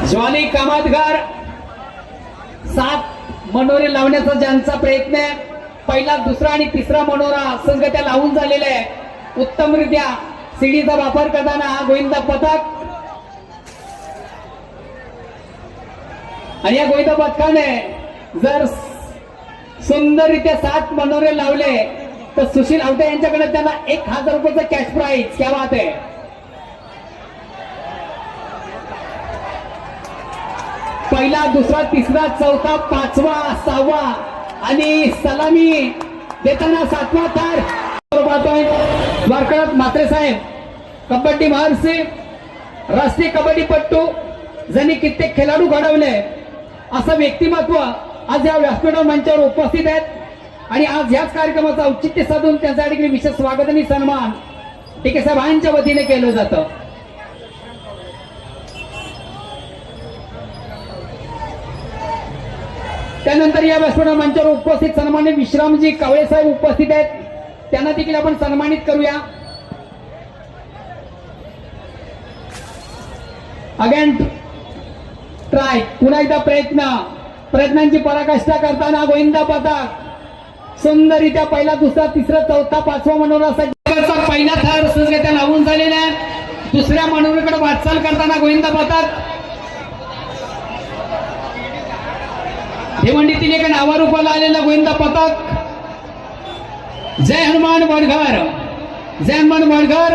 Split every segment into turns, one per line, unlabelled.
ज्वाली कामतगार 7 मनोरे लावण्याचा ज्यांचा प्रयत्न आहे, पहिला दुसरा आणि तिसरा मनोरा संगत्या लावून झालेला आहे उत्तमरित्या सीडीचा वापर करताना हा गोविंदा पथक आणि या गोविंदा पथकाने जर सुंदररित्या 7 मनोरे लावले तर सुशील आवटे यांच्याकडे त्यांना 1000 रुपयाचं कॅश प्राइज. क्या बात आहे. पहिला दुसरा तिसरा चौथा पाचवा सहावा आणि सलामी देताना 7वा थार पाहतोय द्वारकानाथ म्हात्रे साहेब कबड्डी महर्षी राष्ट्रीय कबड्डीपट्टू ज्यांनी कित्येक खेळाडू घडवले असं व्यक्तिमत्व आज या व्यासपीठ मंचावर उपस्थित आहेत आणि आज याच कार्यक्रमाचं औचित्य साधून त्यांच्यासाठी विशेष स्वागत आणि सन्मान टीके साहेबांच्या वतीने केलं जातं. त्यानंतर या व्यासपीठ मंचावर उपस्थित सन्मान्य विश्रामजी कावळे साहेब उपस्थित आहेत, त्यांना देखील आपण सन्मानित करूया. अगेन ट्राय पुन्हा एकदा प्रयत्नांची पराकाष्ठा करताना गोविंदा पथक सुंदररित्या पहिला दुसरा तिसरा चौथा पाचवा मनोरा सज्जाचा पहिला थर सुंदररित्या लावून झालेला आहे. दुसऱ्या मनोऱ्याकडे वाटचाल करताना गोविंदा पथक भिवंडीतील एका नावारूपाला आलेला गोविंदा पथक. जय हनुमान वडघर, जय हनुमान वडघर.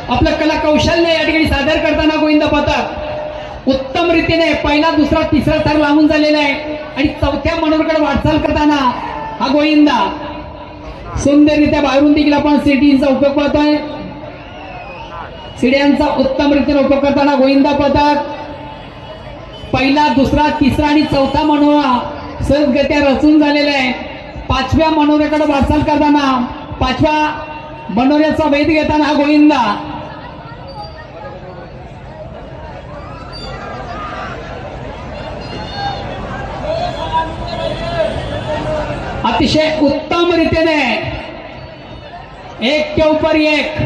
आपलं कला कौशल्य या ठिकाणी सादर करताना गोविंदा पथक उत्तम रीतीने पहिला दुसरा तिसरा थर लावून झालेला आहे आणि चौथ्या मनोरकडे वाटचाल करताना हा गोविंदा सुंदररित्या बाहेरून देखील आपण सीडीचा उपयोग पाहतोय. सीड्यांचा उत्तम रीतीने उपयोग करताना गोविंदा पथक पहिला दुसरा तिसरा आणि चौथा मनोरा सहजगत्या रचून झालेला आहे. 5व्या मनोऱ्याकडे वाटचाल करताना 5व्या मनोऱ्याचा वेध घेताना हा गोविंदा अतिशय उत्तम रीतीने एक के ऊपर एक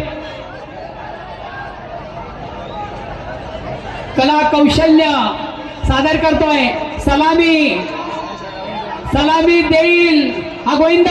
कला कौशल्य सादर करतोय. सलामी देईल हा गोविंदा